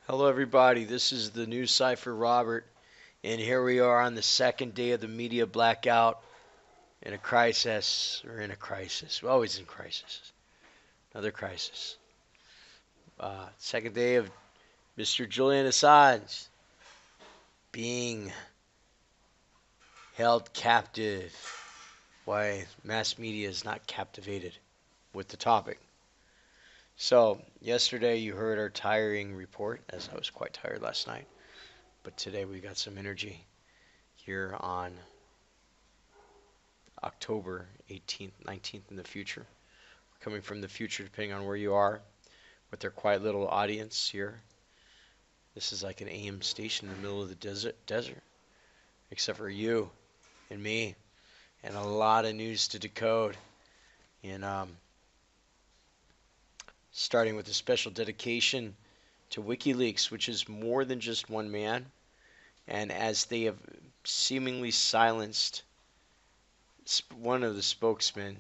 Hello everybody, this is the new Cypher Robert, and here we are on the second day of the media blackout in a crisis. We're always in crisis. Another crisis. Second day of Mr. Julian Assange being held captive. Why mass media is not captivated with the topic. So, yesterday you heard our tiring report, as I was quite tired last night. But today we got some energy here on October 18th, 19th in the future. We're coming from the future depending on where you are, with their quiet little audience here. This is like an AM station in the middle of the desert. Except for you and me and a lot of news to decode. And starting with a special dedication to WikiLeaks, which is more than just one man. And as they have seemingly silenced one of the spokesmen,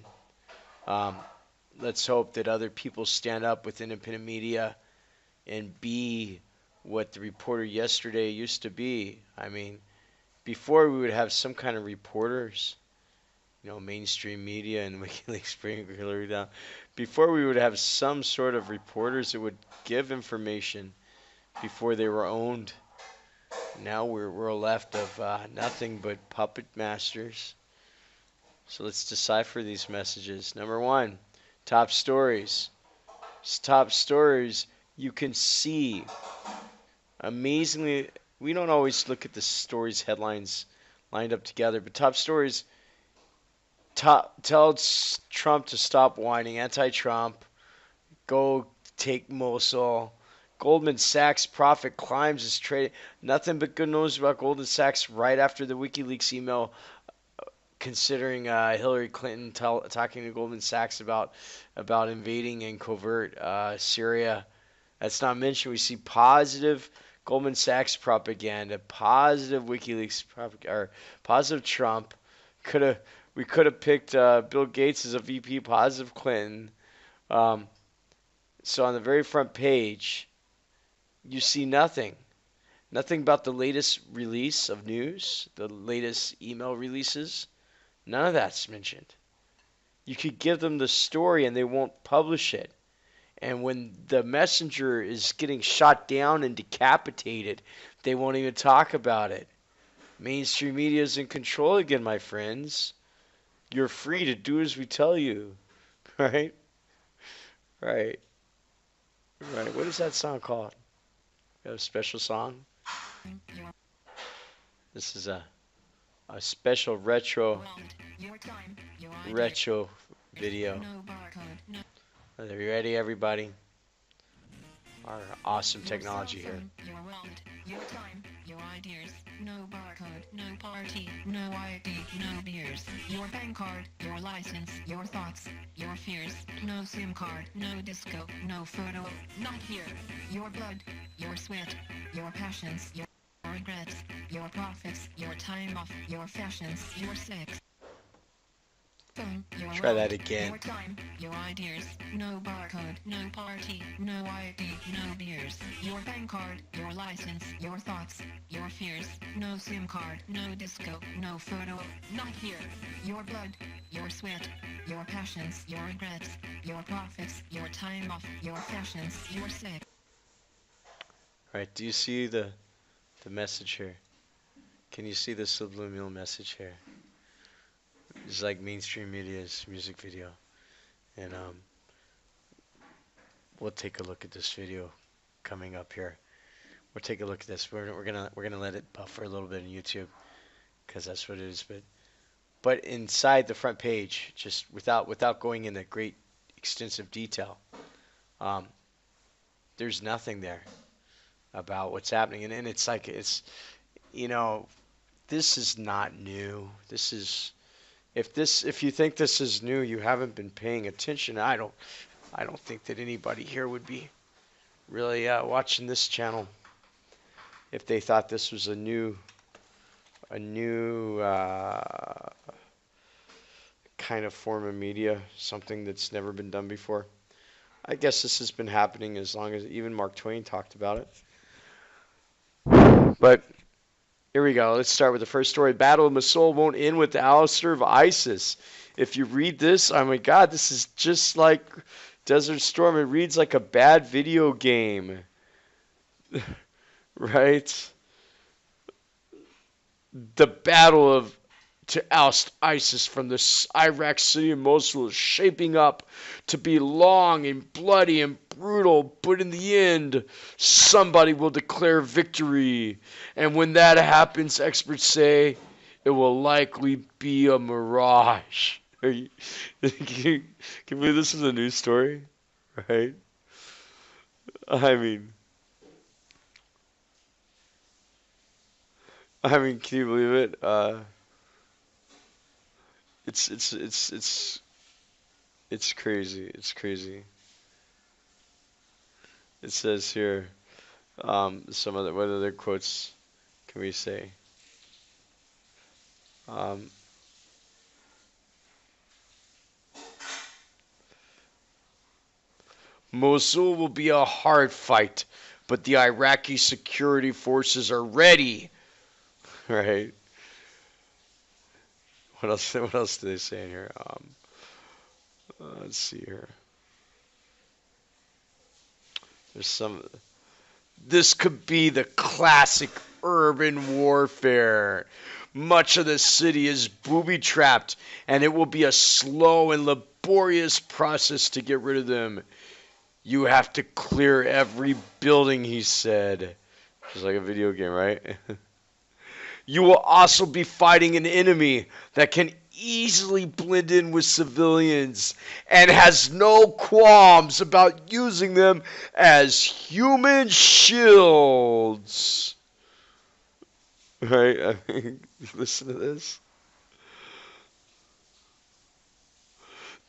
let's hope that other people stand up with independent media and be what the reporter yesterday used to be. I mean, before we would have some kind of reporters, mainstream media and WikiLeaks bringing Hillary down. Before we would have some sort of reporters that would give information before they were owned. Now we're left of nothing but puppet masters. So let's decipher these messages. Number one, top stories. Top stories, you can see. Amazingly, we don't always look at the stories headlines lined up together, but top stories tell Trump to stop whining, anti-Trump, go take Mosul. Goldman Sachs profit climbs as trade. Nothing but good news about Goldman Sachs right after the WikiLeaks email, considering Hillary Clinton talking to Goldman Sachs about invading in covert Syria. That's not mentioned. We see positive Goldman Sachs propaganda, positive WikiLeaks propaganda, or positive Trump. We could have picked Bill Gates as a VP, positive Clinton. So on the very front page, you see nothing. Nothing about the latest release of news, the latest email releases. None of that's mentioned. You could give them the story and they won't publish it. And when the messenger is getting shot down and decapitated, they won't even talk about it. Mainstream media is in control again, my friends. You're free to do as we tell you. Right? Right. What is that song called? You have a special song? This is a special retro video. Are you ready, everybody? Our awesome technology here. Your wallet, your time, your ideas. No barcode, no party, no ID, no beers. Your bank card, your license, your thoughts, your fears. No SIM card, no disco, no photo, not here. Your blood, your sweat, your passions, your regrets, your profits, your time off, your fashions, your sex. Phone, your Try that wallet, again. your time, your ideas. No barcode, no party, no ID, no beers. Your bank card, your license, your thoughts, your fears. No SIM card, no disco, no photo, not here. Your blood, your sweat, your passions, your regrets, your profits, your time off, your fashions, your sex. All right, do you see the message here? Can you see the subliminal message here? It's like mainstream media's music video, and we'll take a look at this video coming up here. We'll take a look at this. We're gonna let it buffer a little bit on YouTube because that's what it is. But inside the front page, just without going into great extensive detail, um, there's nothing there about what's happening, and it's like you know this is not new. This is if you think this is new, you haven't been paying attention. I don't think that anybody here would be really watching this channel if they thought this was a new kind of form of media, something that's never been done before. I guess this has been happening as long as even Mark Twain talked about it. But here we go. Let's start with the first story. Battle of Mosul won't end with the ouster of ISIS. If you read this, oh my God, this is just like Desert Storm. It reads like a bad video game. Right? The battle of to oust ISIS from the Iraq city of Mosul is shaping up to be long and bloody and brutal, but in the end, somebody will declare victory. And when that happens, experts say it will likely be a mirage. Can you believe this is a news story? Right? I mean, can you believe it? It's crazy. It's crazy. It says here, some other what other quotes can we say? Um, Mosul will be a hard fight, but the Iraqi security forces are ready. Right? What else? What else do they say in here? Let's see here. There's some. This could be the classic urban warfare. Much of the city is booby-trapped, and it will be a slow and laborious process to get rid of them. You have to clear every building, he said. Just like a video game, right? You will also be fighting an enemy that can easily blend in with civilians and has no qualms about using them as human shields. Right? I mean, listen to this.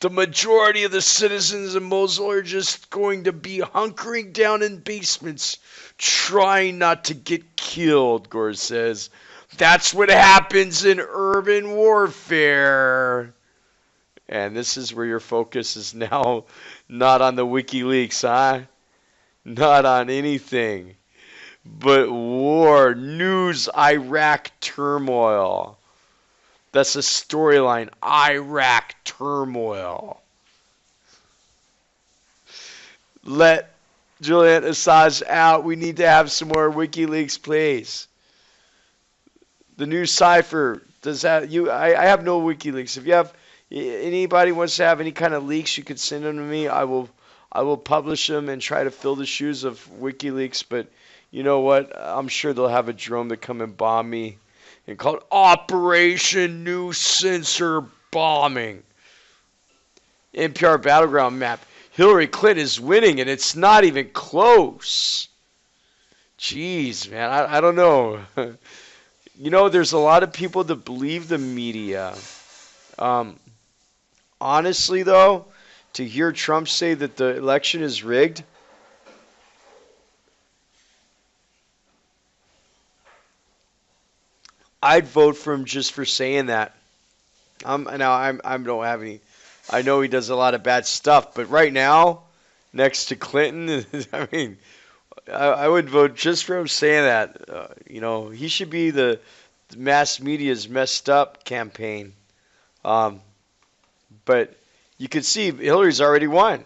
The majority of the citizens in Mosul are just going to be hunkering down in basements, trying not to get killed, Gore says. That's what happens in urban warfare. And this is where your focus is now not on the WikiLeaks, huh? Not on anything. But war, news, Iraq turmoil. That's a storyline. Iraq turmoil. Let Julian Assange out. We need to have some more WikiLeaks, please. The new cipher does that. I have no WikiLeaks. If you have anybody wants to have any kind of leaks, you could send them to me. I will publish them and try to fill the shoes of WikiLeaks. But you know what? I'm sure they'll have a drone that come and bomb me and call it Operation New Sensor Bombing. NPR Battleground Map. Hillary Clinton is winning, and it's not even close. Jeez, man, I don't know. You know, there's a lot of people that believe the media. Honestly, though, to hear Trump say that the election is rigged, I'd vote for him just for saying that. I don't have any. I know he does a lot of bad stuff, but right now, next to Clinton, I mean, I would vote just for him saying that. He should be the mass media's messed up campaign. Um, but you could see Hillary's already won.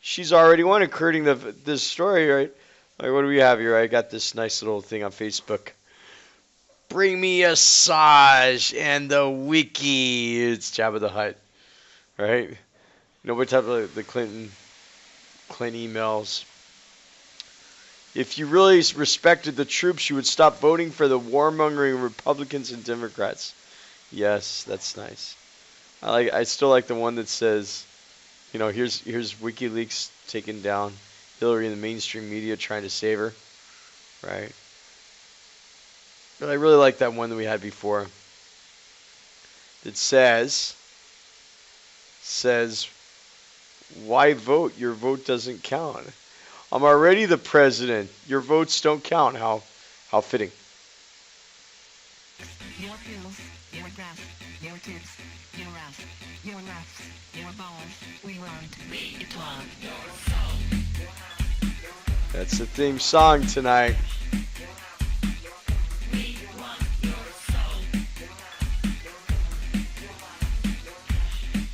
She's already won, according to this story, right? Like, what do we have here? I got this nice little thing on Facebook. Bring me Assange and the wiki. It's Jabba the Hutt, right? What type of the Clinton emails. If you really respected the troops, you would stop voting for the warmongering Republicans and Democrats. Yes, that's nice. I still like the one that says, here's WikiLeaks taking down Hillary in the mainstream media trying to save her, right? But I really like that one that we had before. That says, why vote? Your vote doesn't count. I'm already the president. Your votes don't count. How fitting. Your pills, your grass, your tips, your ass, your laughs, your balls. We want your soul. That's the theme song tonight.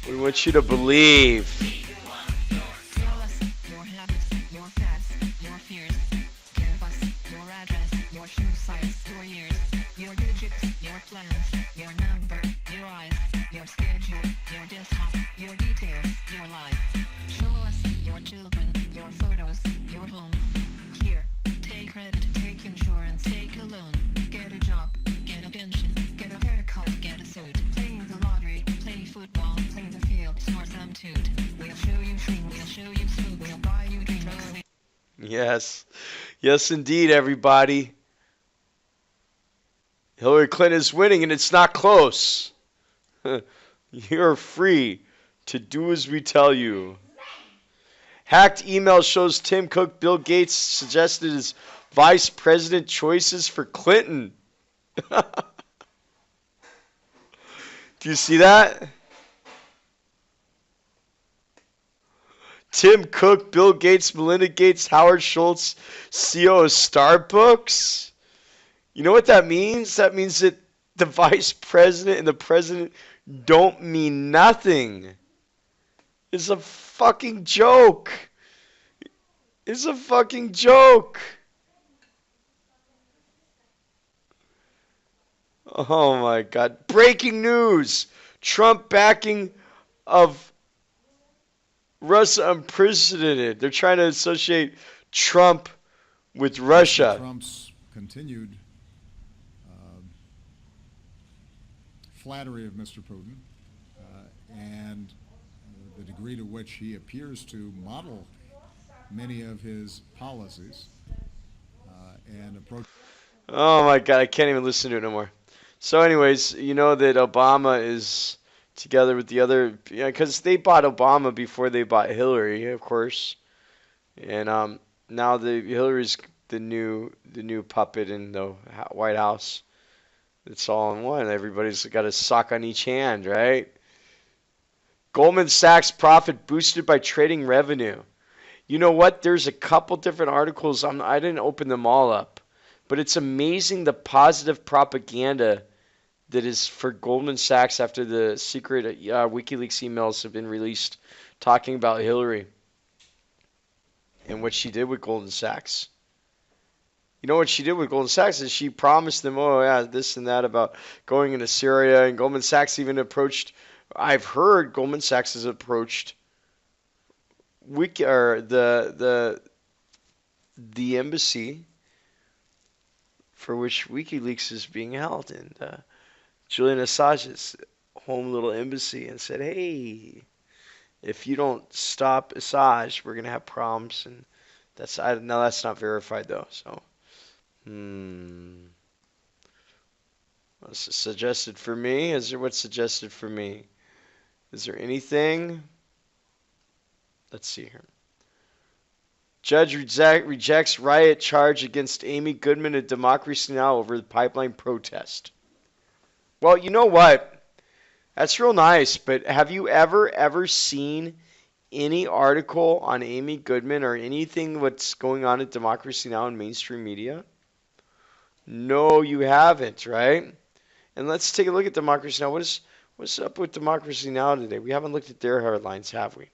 We want you to believe. Tell us your habits, your fads, your fears. Give us your address, your shoe size, your years, your digits, your plans, your number, your eyes, your schedule, your desktop, your details, your life. Show us your children, your photos, your home. Here, take credit, take insurance, take a loan, get a job, get a pension, get a haircut, get a suit, playing the lottery, play football, play the field, snort some toot. We'll show you things, we'll show you food, we'll buy you drinks. Yes. Yes, indeed, everybody. Hillary Clinton is winning, and it's not close. You're free to do as we tell you. Hacked email shows Tim Cook, Bill Gates suggested as vice president choices for Clinton. Do you see that? Tim Cook, Bill Gates, Melinda Gates, Howard Schultz, CEO of Starbucks. You know what that means? That means that the vice president and the president don't mean nothing. It's a fucking joke. It's a fucking joke. Oh my God. Breaking news. Trump backing of Russia unprecedented. They're trying to associate Trump with Russia. Trump's continued flattery of Mr. Putin and the degree to which he appears to model many of his policies and approach. Oh my God, I can't even listen to it no more. So, anyways, you know that Obama is together with the other, because they bought Obama before they bought Hillary, of course, and now Hillary's the new puppet in the White House. It's all in one. Everybody's got a sock on each hand, right? Goldman Sachs profit boosted by trading revenue. You know what? There's a couple different articles. I didn't open them all up, but it's amazing the positive propaganda that is for Goldman Sachs after the secret WikiLeaks emails have been released talking about Hillary and what she did with Goldman Sachs. You know what she did with Goldman Sachs is she promised them, oh yeah, this and that about going into Syria, and Goldman Sachs even approached. I've heard Goldman Sachs has approached the embassy for which WikiLeaks is being held, and Julian Assange's home little embassy, and said, hey, if you don't stop Assange, we're gonna have problems. And that's not verified though, so. What's suggested for me? What's suggested for me? Is there anything? Let's see here. Judge rejects riot charge against Amy Goodman at Democracy Now! Over the pipeline protest. Well, you know what? That's real nice, but have you ever seen any article on Amy Goodman or anything what's going on at Democracy Now! In mainstream media? No, you haven't, right? And let's take a look at Democracy Now! What's up with Democracy Now! Today? We haven't looked at their headlines, have we?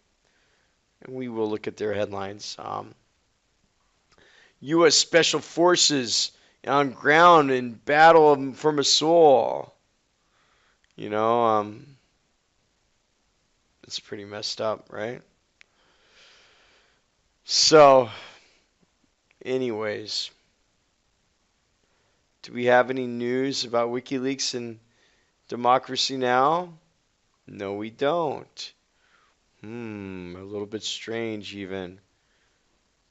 And we will look at their headlines. U.S. Special Forces on ground in battle for Mosul. You know, it's pretty messed up, right? So, anyways, do we have any news about WikiLeaks and Democracy Now? No, we don't. A little bit strange even.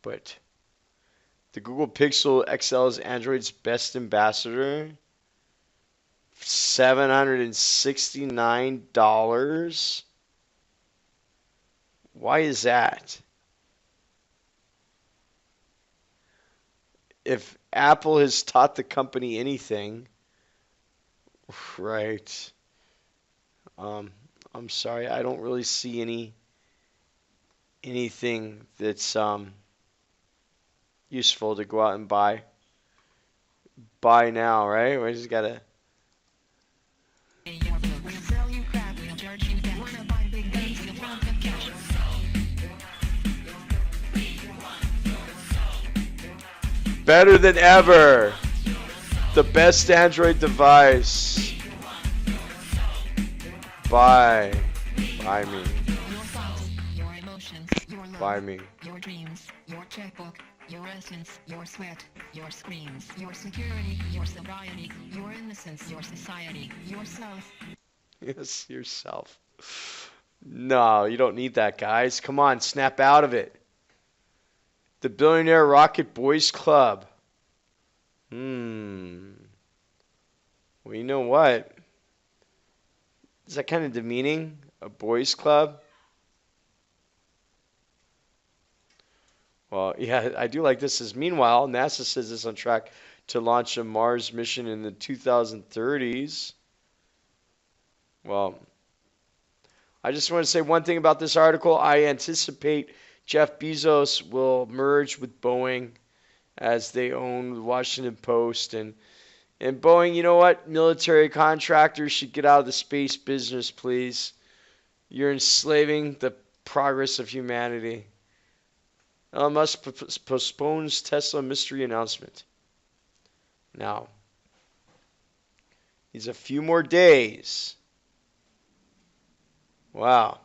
But the Google Pixel XL is Android's best ambassador. $769. Why is that? If Apple has taught the company anything, right? I'm sorry, I don't really see anything that's useful to go out and buy. Buy now, right? We just gotta. Better than ever. The best Android device. Buy me. Your thoughts, your emotions, your love, Buy me. your dreams, your checkbook, your essence, your sweat, your screams, your security, your sobriety, your innocence, your society, yourself. Yes, yourself. No, you don't need that, guys. Come on, snap out of it. The Billionaire Rocket Boys Club. Well, you know what? Is that kind of demeaning? A boys club? Well, yeah, I do like this. Meanwhile, NASA says it's on track to launch a Mars mission in the 2030s. Well, I just want to say one thing about this article. I anticipate Jeff Bezos will merge with Boeing as they own the Washington Post. And Boeing, you know what? Military contractors should get out of the space business, please. You're enslaving the progress of humanity. Elon Musk postpones Tesla mystery announcement. Now, he's a few more days. Wow.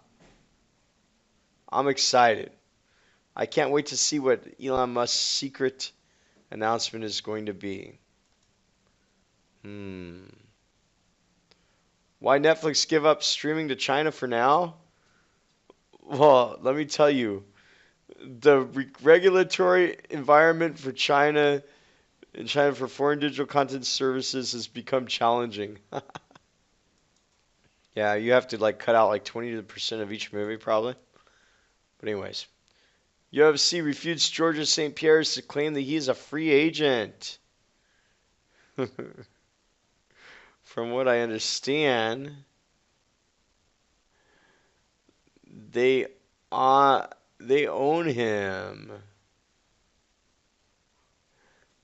I'm excited. I can't wait to see what Elon Musk's secret announcement is going to be. Why Netflix give up streaming to China for now? Well, let me tell you, the regulatory environment for China and China for foreign digital content services has become challenging. Yeah, you have to like cut out like 20% of each movie probably. But anyways, UFC refutes Georges St. Pierre's to claim that he is a free agent. From what I understand, they own him.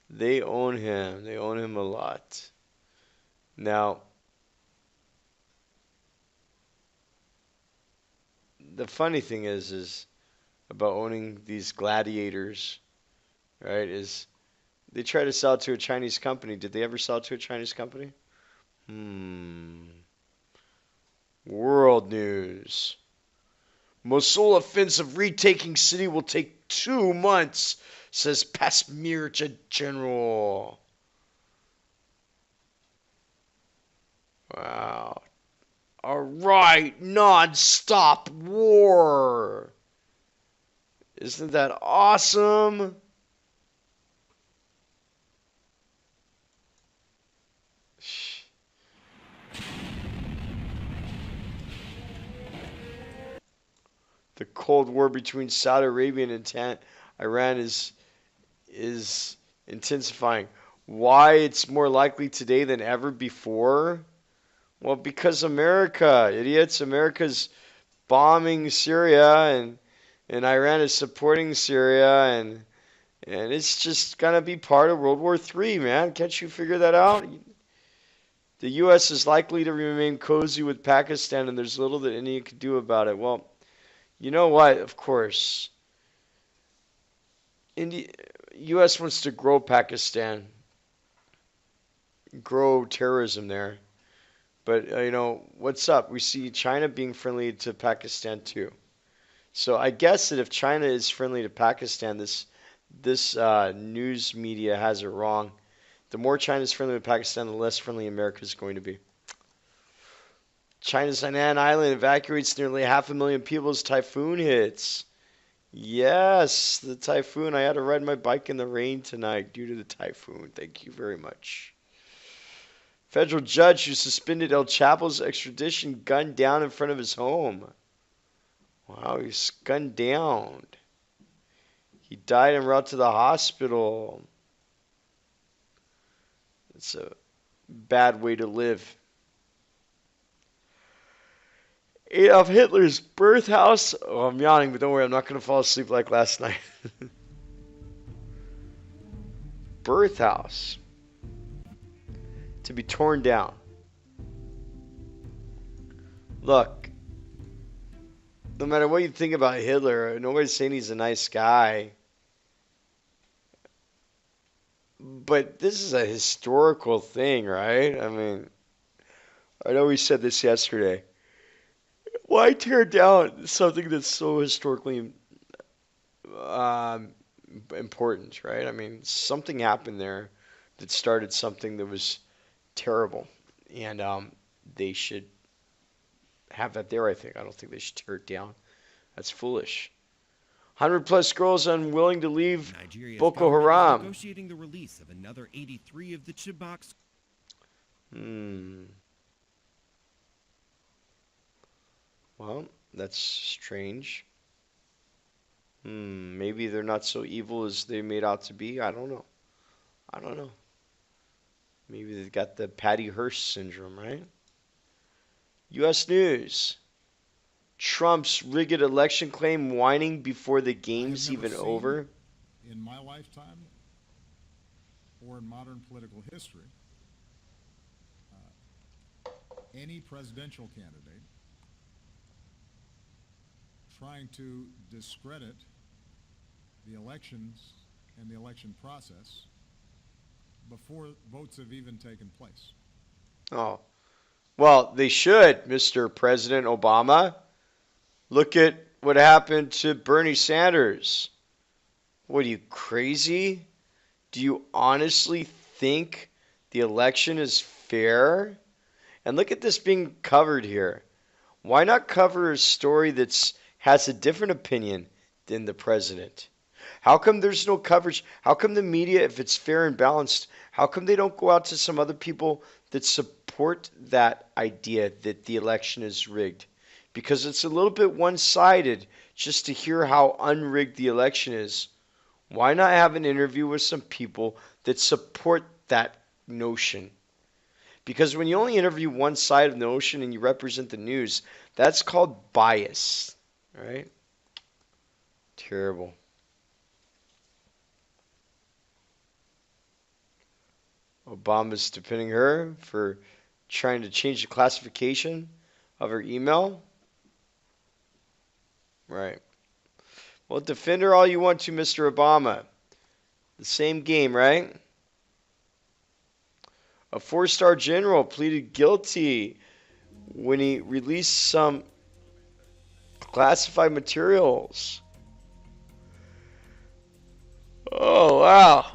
They own him. They own him a lot. Now, the funny thing is about owning these gladiators, right? Is they try to sell it to a Chinese company. Did they ever sell it to a Chinese company? World news. Mosul offensive retaking city will take 2 months, says Pasmir General. Wow. All right, non-stop war. Isn't that awesome? The Cold War between Saudi Arabia and Iran is intensifying. Why it's more likely today than ever before? Well, because America, idiots, America's bombing Syria and Iran is supporting Syria and it's just gonna be part of World War III, man. Can't you figure that out? The U.S. is likely to remain cozy with Pakistan, and there's little that India could do about it. Well, you know what? Of course, India, U.S. wants to grow Pakistan, grow terrorism there. But what's up? We see China being friendly to Pakistan too. So I guess that if China is friendly to Pakistan, this news media has it wrong. The more China is friendly with Pakistan, the less friendly America is going to be. China's Hainan Island evacuates nearly 500,000 people as typhoon hits. Yes, the typhoon. I had to ride my bike in the rain tonight due to the typhoon. Thank you very much. Federal judge who suspended El Chapo's extradition gunned down in front of his home. Wow, he's gunned down. He died en route to the hospital. It's a bad way to live. Adolf Hitler's birth house. Oh, I'm yawning, but don't worry, I'm not going to fall asleep like last night. Birth house to be torn down. Look, no matter what you think about Hitler, nobody's saying he's a nice guy. But this is a historical thing, right? I mean, I know we said this yesterday. Why tear down something that's so historically um, important, right? I mean, something happened there that started something that was terrible, and they should have that there. I think. I don't think they should tear it down. That's foolish. 100 plus girls unwilling to leave Nigeria's Boko government is Haram. negotiating the release of another 83 of the Chibok. Hmm. Well, that's strange. Maybe they're not so evil as they made out to be. I don't know. I don't know. Maybe they've got the Patty Hearst syndrome, right? U.S. News. Trump's rigged election claim whining before the I have game's never even seen over. in my lifetime or in modern political history any presidential candidate trying to discredit the elections and the election process before votes have even taken place. Oh, well, they should, Mr. President Obama. Look at what happened to Bernie Sanders. What are you, crazy? Do you honestly think the election is fair? And look at this being covered here. Why not cover a story that has a different opinion than the president? How come there's no coverage? How come the media, if it's fair and balanced, how come they don't go out to some other people that support that idea that the election is rigged? Because it's a little bit one-sided just to hear how unrigged the election is. Why not have an interview with some people that support that notion? Because when you only interview one side of the notion and you represent the news, that's called bias, right? Terrible. Obama's defending her for trying to change the classification of her email. Right. Well, defend her all you want to, Mr. Obama. The same game, right? A four-star general pleaded guilty when he released some classified materials. Oh, wow.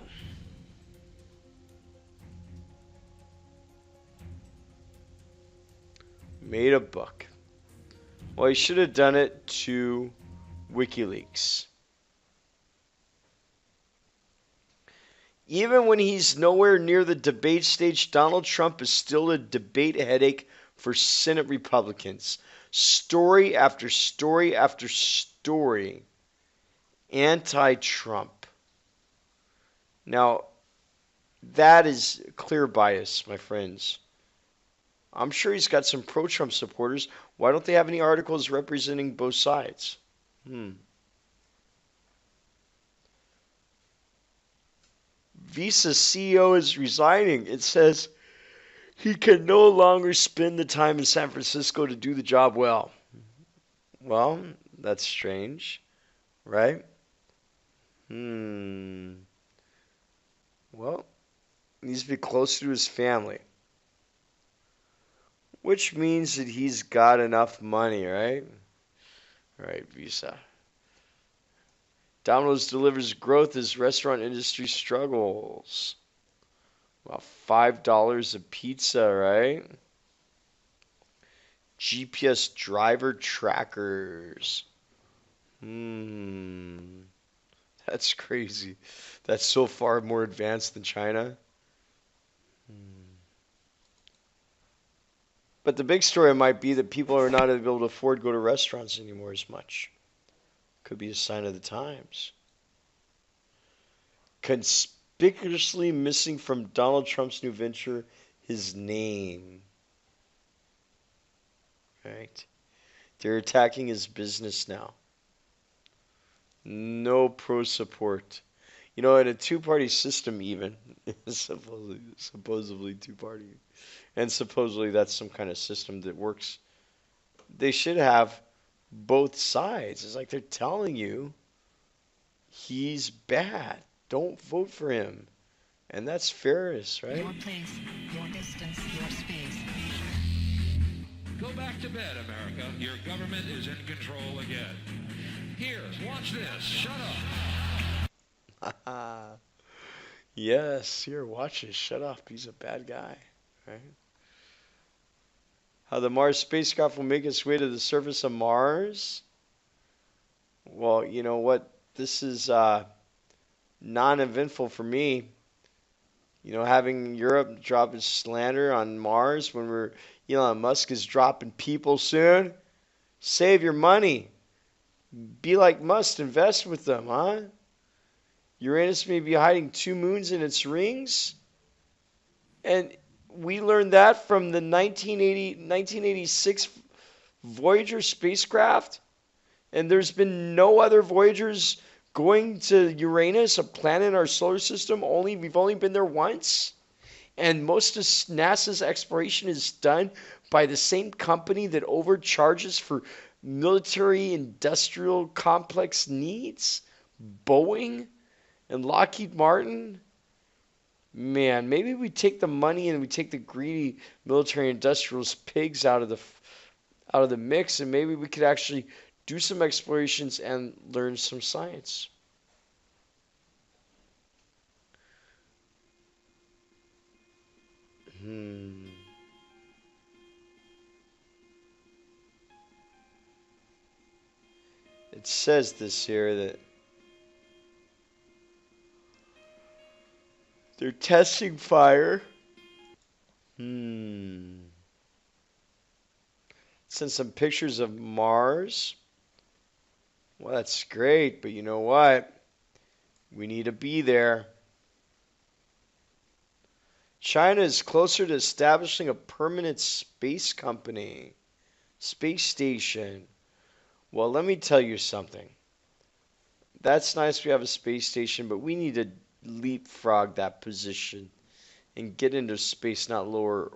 Made a buck. Well, he should have done it to WikiLeaks. Even when he's nowhere near the debate stage, Donald Trump is still a debate headache for Senate Republicans. Story after story after story. Anti-Trump. Now, that is clear bias, my friends. I'm sure he's got some pro-Trump supporters. Why don't they have any articles representing both sides? Visa CEO is resigning. It says he can no longer spend the time in San Francisco to do the job well. Well, that's strange, right? Well, he needs to be closer to his family, which means that he's got enough money, right? Right, Visa. Domino's delivers growth as restaurant industry struggles. Well, $5 a pizza, right? GPS driver trackers. That's crazy. That's so far more advanced than China. But the big story might be that people are not able to afford to go to restaurants anymore as much. Could be a sign of the times. Conspicuously missing from Donald Trump's new venture, his name. Right? They're attacking his business now. No pro support. You know, in a two-party system even, supposedly two-party, and supposedly that's some kind of system that works, they should have both sides. It's like they're telling you he's bad. Don't vote for him. And that's fairness, right? Your place, your distance, your space. Go back to bed, America. Your government is in control again. Here, watch this. Shut up. Yes, here, watch this. Shut up. He's a bad guy, right? How the Mars spacecraft will make its way to the surface of Mars? Well, you know what? This is non-eventful for me. You know, having Europe drop its slander on Mars when Elon Musk is dropping people soon. Save your money. Be like Musk, invest with them, huh? Uranus may be hiding 2 moons in its rings. And we learned that from the 1986 Voyager spacecraft. And there's been no other Voyagers going to Uranus, a planet in our solar system. We've only been there once. And most of NASA's exploration is done by the same company that overcharges for military industrial complex needs, Boeing and Lockheed Martin. Man, maybe we take the money and we take the greedy military industrialist pigs out of the mix, and maybe we could actually do some explorations and learn some science. It says this here that they're testing fire. Send some pictures of Mars. Well, that's great, but you know what? We need to be there. China is closer to establishing a permanent space company, space station. Well, let me tell you something. That's nice we have a space station, but we need to leapfrog that position and get into space, not lower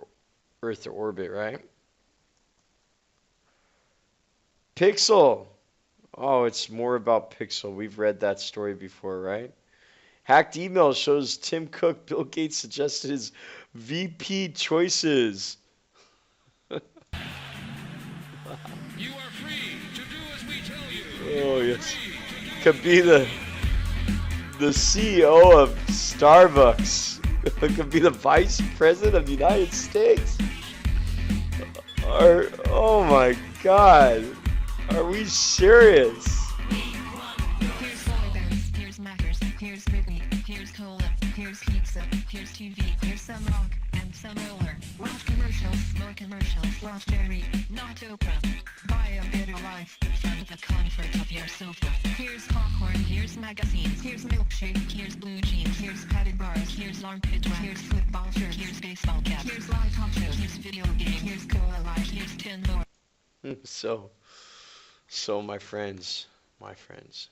Earth orbit, right? Pixel. Oh, it's more about Pixel. We've read that story before, right? Hacked email shows Tim Cook, Bill Gates suggested his VP choices. You are free to do as we tell you. Oh, yes. Could be the CEO of Starbucks. Could be the Vice President of the United States. Oh my God. Are we serious? Here's boy bands, here's Mackers, here's Whitney, here's Cola, here's pizza, here's TV, here's some rock and some roller. Watch commercials, more commercials, watch Jerry, not Oprah. Buy a better life from the comfort of your sofa. Here's popcorn, here's Here's magazines. Here's milkshake. Here's blue jeans. Here's padded bars. Here's armpit wax. Here's football shirt. Here's baseball cap. Here's live talk shows. Here's video game. Here's Cola Life. Here's 10 more. So, so my friends, my friends.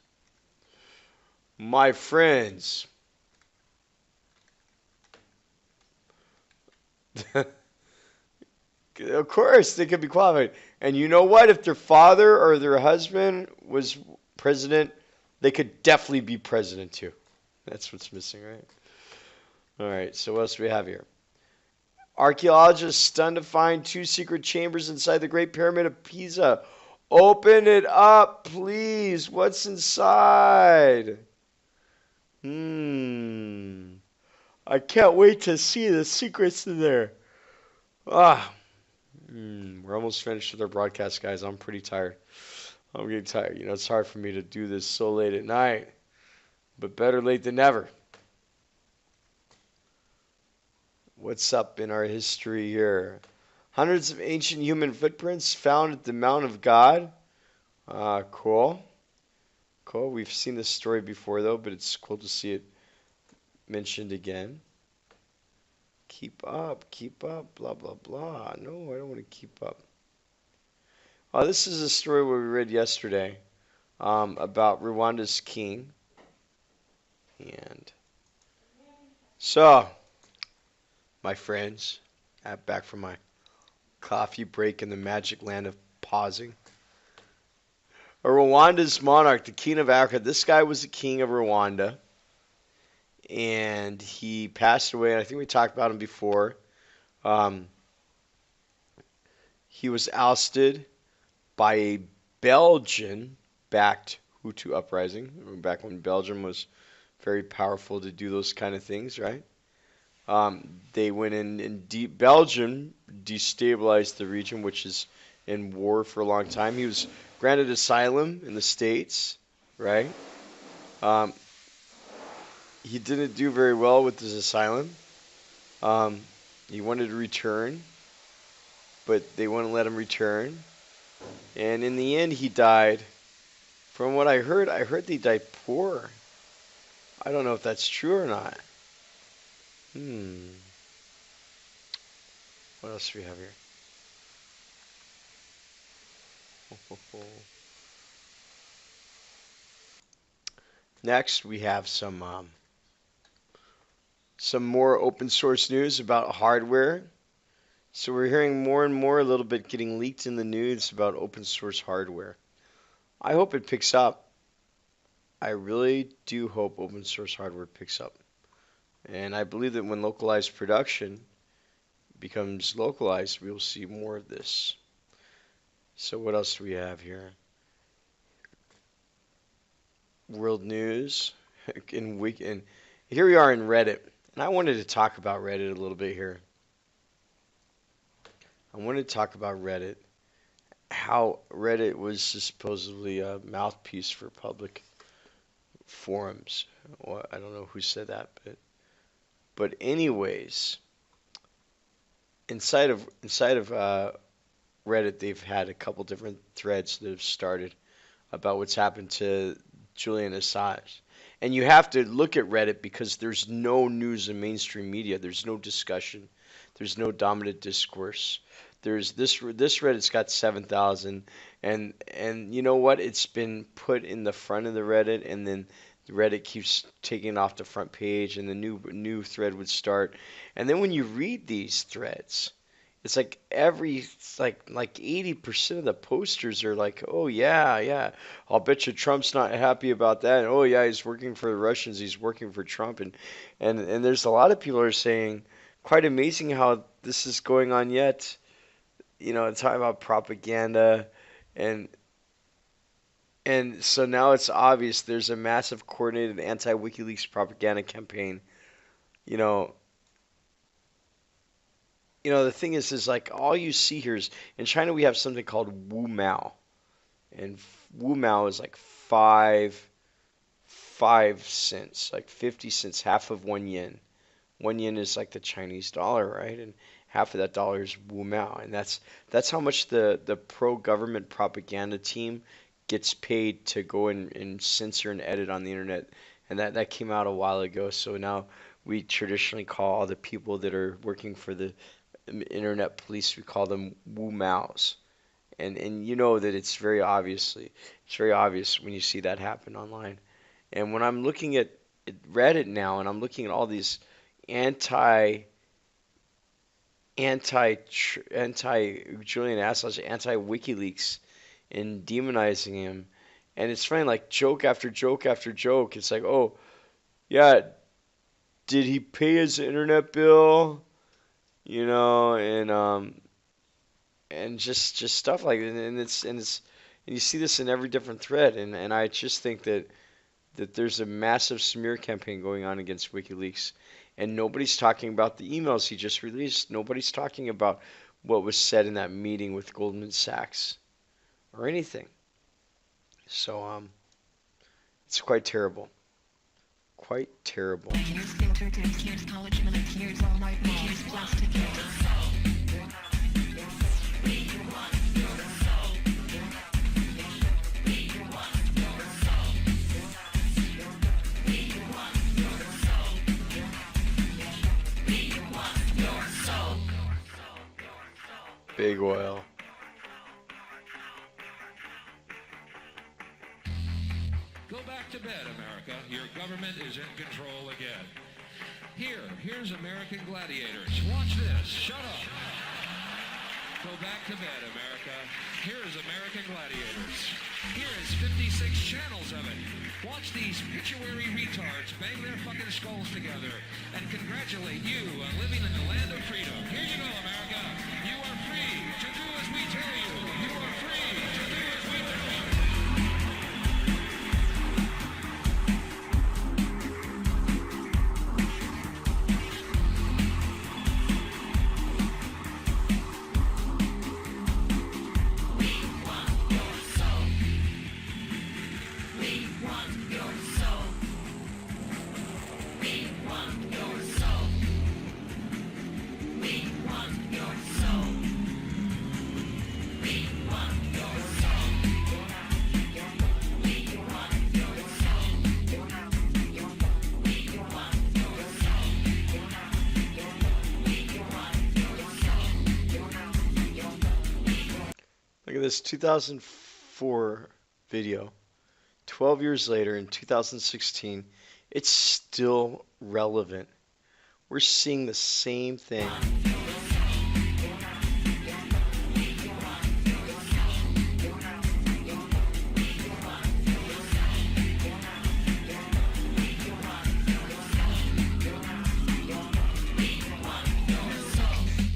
Of course, they could be qualified. And you know what? If their father or their husband was president, they could definitely be president too. That's what's missing, right? All right, so what else do we have here? Archaeologists stunned to find two secret chambers inside the Great Pyramid of Pisa. Open it up, please. What's inside? I can't wait to see the secrets in there. Ah, we're almost finished with our broadcast, guys. I'm pretty tired. I'm getting tired. You know, it's hard for me to do this so late at night, but better late than never. What's up in our history here? Hundreds of ancient human footprints found at the Mount of God. Cool. Cool. We've seen this story before, though, but it's cool to see it mentioned again. Keep up, blah, blah, blah. No, I don't want to keep up. Oh, this is a story we read yesterday about Rwanda's king. And so, my friends, back from my coffee break in the magic land of pausing. Rwanda's monarch, the king of Africa, this guy was the king of Rwanda. And he passed away, and I think we talked about him before. He was ousted by a Belgian-backed Hutu uprising, back when Belgium was very powerful to do those kind of things, right? They went in and Belgium destabilized the region, which is in war for a long time. He was granted asylum in the States, right? He didn't do very well with his asylum. He wanted to return, but they wouldn't let him return. And in the end, he died. From what I heard they died poor. I don't know if that's true or not. What else do we have here? Next, we have some more open source news about hardware. So we're hearing more and more a little bit getting leaked in the news about open source hardware. I hope it picks up. I really do hope open source hardware picks up. And I believe that when localized production becomes localized, we will see more of this. So what else do we have here? World news. And here we are in Reddit. And I wanted to talk about Reddit a little bit here. I wanted to talk about Reddit. How Reddit was supposedly a mouthpiece for public forums. Well, I don't know who said that, but anyways, inside of Reddit, they've had a couple different threads that have started about what's happened to Julian Assange. And you have to look at Reddit because there's no news in mainstream media. There's no discussion. There's no dominant discourse. There's this Reddit's got 7,000, and you know what? It's been put in the front of the Reddit, and then the Reddit keeps taking off the front page, and the new thread would start. And then when you read these threads, it's like like 80% of the posters are like, oh yeah, I'll bet you Trump's not happy about that. And, oh yeah, he's working for the Russians, he's working for Trump, and there's a lot of people are saying, quite amazing how this is going on yet. You know, talking about propaganda, and so now it's obvious there's a massive coordinated anti-WikiLeaks propaganda campaign. You know, the thing is like all you see here is in China we have something called Wu Mao, and Wu Mao is like five cents, like 50 cents, half of 1 yen. 1 yen is like the Chinese dollar, right? And half of that dollar is Wu Mao, and that's how much the pro-government propaganda team gets paid to go and censor and edit on the internet, and that came out a while ago. So now we traditionally call all the people that are working for the internet police, we call them Wu Maos. And you know that it's very obvious when you see that happen online. And when I'm looking at Reddit now, and I'm looking at all these anti anti Julian Assange, anti WikiLeaks, and demonizing him, and it's funny, like joke after joke after joke. It's like, oh yeah, did he pay his internet bill? You know, and just stuff like that, and you see this in every different thread, and I just think that there's a massive smear campaign going on against WikiLeaks, and nobody's talking about the emails he just released. Nobody's talking about what was said in that meeting with Goldman Sachs or anything. So it's quite terrible, quite terrible. Here's filter tips, here's college minute, here's all night long, here's plastic Big oil. Go back to bed, America. Your government is in control again. Here's American gladiators. Watch this. Shut up. Go back to bed, America. Here is American gladiators. Here is 56 channels of it. Watch these pituitary retards bang their fucking skulls together and congratulate you on living in the land of freedom. Here you go, America. You are free to do as we tell you. You are free to do as we tell you. Look at this 2004 video. 12 years later in 2016, it's still relevant. We're seeing the same thing.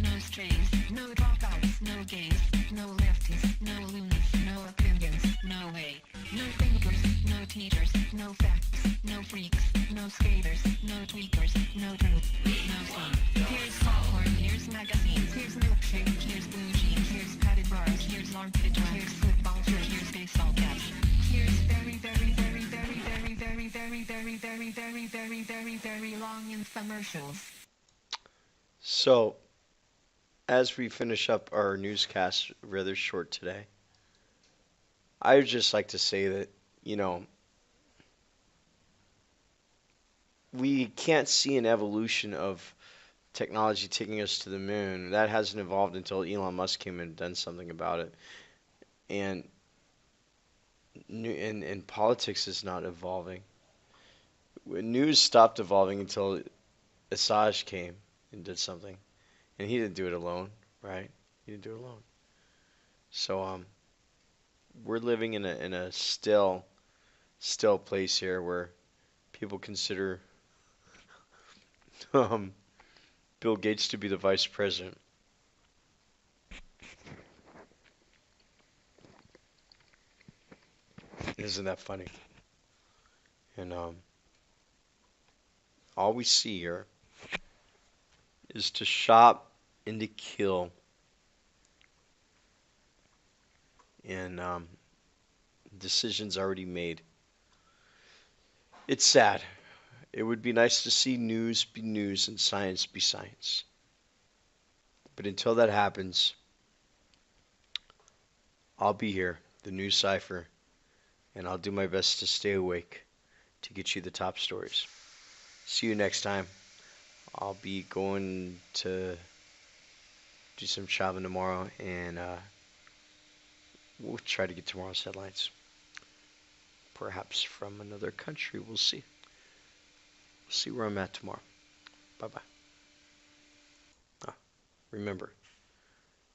no strays, no dropouts, no gays, no lefties, no loonies, no opinions, no way. No thinkers, no teachers, no facts, no freaks, no skaters, no tweakers, no truth, no fun. Here's popcorn, here's magazines, here's milkshake, here's blue jeans, here's padded bars, here's armpit wax, here's football shirt, here's baseball caps. Here's very, very, very, very, very, very, very, very, very, very, very, very, very long infomercials. So, as we finish up our newscast, rather short today, I would just like to say that, you know, we can't see an evolution of technology taking us to the moon. That hasn't evolved until Elon Musk came in and done something about it. And and politics is not evolving. News stopped evolving until Assange came and did something, and he didn't do it alone, right? He didn't do it alone. So we're living in a still place here where people consider um, Bill Gates to be the vice president. Isn't that funny? And all we see here is to shop and to kill. And decisions already made. It's sad. It would be nice to see news be news and science be science. But until that happens, I'll be here, the News Cipher, and I'll do my best to stay awake to get you the top stories. See you next time. I'll be going to do some shopping tomorrow, and we'll try to get tomorrow's headlines. Perhaps from another country. We'll see. We'll see where I'm at tomorrow. Bye bye. Ah, remember,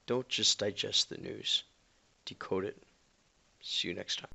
don't just digest the news, decode it. See you next time.